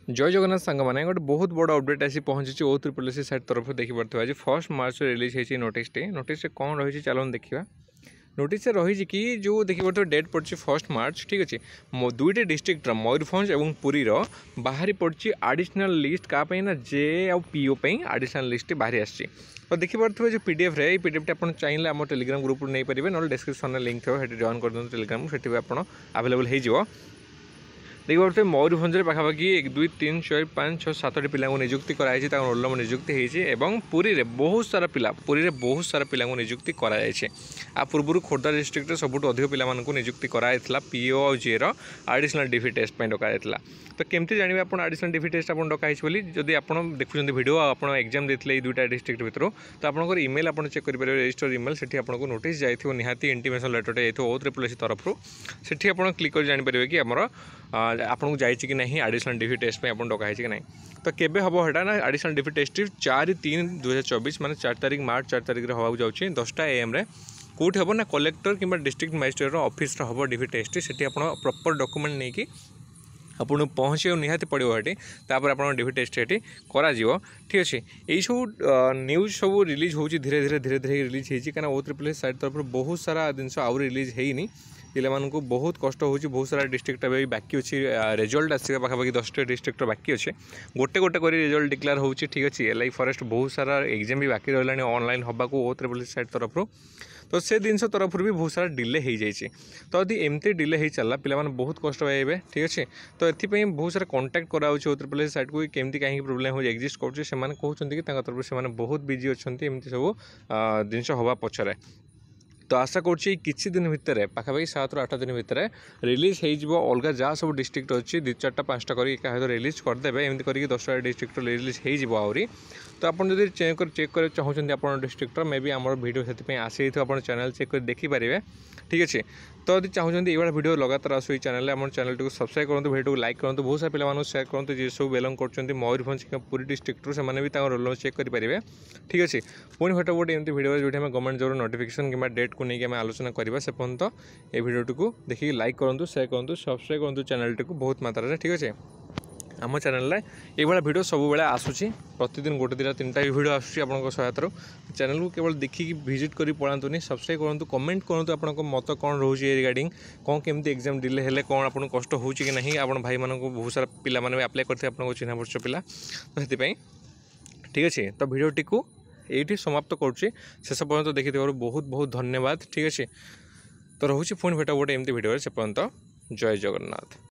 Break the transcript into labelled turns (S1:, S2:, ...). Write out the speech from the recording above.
S1: जय जगन्नाथ सांग मैंने गोटे बहुत बड़ अपडेट आसी पहुंची ओ ट्रिपल एस साइट तरफ देखिपे आज 1 मार्च रिलीज होती नोटिस कौन रही चलो देखा नोटिस रही कि जो देखिए डेट पड़ी 1 मार्च ठीक अच्छे दुईटे डिस्ट्रिक्टर मयूरभंज और पुरी बाहरी पड़ी आडिशनल लिस्ट क्या ना जे आउ पीओ आडिशनल लिस्ट बाहरी आसी तो देखिपे जो पीडीएफ रे पीडीएफ आप चाहिए आम टेलीग्राम ग्रुप नहीं पारे ना डिस्क्रिप्शन में लिंक थो जॉइन कर दिखाँ टेलीग्राम से आप आवेलेबल हो देखिए मयूरभंज पाखापाखि 1 2 3 4 5 6 7 पिला निजुक्ति कराई रोल नंबर निजुक्ति होती पुरी रे बहुत सारा पिला पुरी रे बहुत सारा पिला निजुक्ति कराई आ पूर्व खोर्धा डिस्ट्रिक्ट सबुठ अधिक पिला निजुक्ति कराइला पीओ और जे आडिशनल डीफी टेस्ट डकाई तो केमती जानवे आप आडिशनल डीफी टेस्ट आप डकाई बोली जदि आप देखुं वीडियो आप एग्जाम देते दुईटा डिस्ट्रिक्ट भितर तो आपंकर इमेल आप चेक करेंगे रजिस्टर इमेल से आपको नोटिस जाइए निहाती इंटीमेशन लेटर जाइए ओ ट्रिपल एस तरफ से आप क्लिक कर जापर कि आमर आपको जाइए कि नहीं आडिशनल डीफी टेस्ट में आप डकाई कि नहीं तो केबे हम है ना आडिशनल डीफी टेस्ट 4/3/2024 माने 4 तारीख मार्च 4 तारीख हवा जाऊँगी 10टा AM कौटी हम ना कलेक्टर कि डिस्ट्रिक्ट मजिस्ट्रेट ऑफिस हम डीफी टेस्ट से आप प्रॉपर डॉक्यूमेंट नहीं कि आपको पहुँचे निहाती पड़ो ये तापर आप डीफी टेस्ट ये करा ठीक अच्छे यही सब न्यूज सब रिलीज हो धीरे धीरे धीरे धीरे रिलीज होती कहीं ओ ट्रिपल एस साइट तरफ बहुत सारा जिन आउरी रिलीज होनी पिला बहुत कष्ट हो बहुत सारा डिस्ट्रिक्ट बाकी अच्छी रिजल्ट आसवा पाखापाखि 10टा डिस्ट्रिक्ट बाकी अच्छे गोटे गोटे कर रिजल्ट डिक्लेयर हो ठीक अच्छे LI फॉरेस्ट बहुत सारा एग्जाम भी बाकी रहा ऑनलाइन हवा ओ ट्रिपल एस साइट तरफ तो से जिन तरफ भी बहुत सारा डिले हो जाए तो यदि एमती डिले हो चलला पिला बहुत कष्ट पाइबे ठीक अच्छे तो ये बहुत सारा कंटाक्ट कराऊँ ओ ट्रिपल एस साइट को केमती कहीं प्रोब्लेम हो एक्जिस्ट कर कहते कि तरफ से बहुत बिजी अच्छा एमती सब जिन हवा पछरे तो आशा करुँची किसी दिन भितर पाखापाखि 7 ରୁ 8 दिन भितर रिलीज हो अलग जहाँ सब डिस्ट्रिक्ट अच्छी 2 4टा 5टा कर रिलीज करदे एमती करके 10टा डिस्ट्रिक्ट रिलीज हो आहरी तो आपड़ जब चेक कर चाहते आप डिस्ट्रिक्टर मे भी आम वीडियो से आसी आप चैनल चेक कर देखिपारे ठीक अच्छे तो यदि चाहते ये भिडियो लगातार आसू चैनल आम चैनल को सब्सक्राइब करूँ वीडियो को लाइक करूँ बहुत सारा पिला शेयर करूँ जी सब बिलोंग कर मयूरभंज पुरी डिस्ट्रिक्ट से भी रोल नंबर चेक करेंगे ठीक अच्छे पुणी भेट गोटे एमती वीडियो जो गवर्नमेंट जॉब नोटिफिकेशन कि डेट को लेकिन आलोचना करवा से पर्यंत ये भिडियो को देखिए लाइक करूँ शेयर करूँ सब्सक्राइब करूँ चैनल टी बहुत मात्रा ठीक अच्छे आम चैनल ये भिडियो सब बेले आसूसी प्रतिदिन गोटे 2-3टा भिडियो आसूसी आपको सहायतार चैनल को केवल देखिए विजिट कर पड़ातुनि सब्सक्राइब करूँ कमेंट करूँ आपको मत कौन रोचे रिगार्डिंग कौन केमती एग्जाम डिले हेले कौन आपको कष्ट हो कि नहीं आप भाई मानक बहुत सारा पिला माने अप्लाई करते आपको चिन्ह परिचय पिला तो से ठीक अच्छे तो भिडियोटी को ये समाप्त करुँचे शेष पर्यंत देखी बहुत बहुत धन्यवाद ठीक अच्छे तो रोचे पुणी भेट गोटे एमती भिडियो से पर्यंत जय जगन्नाथ।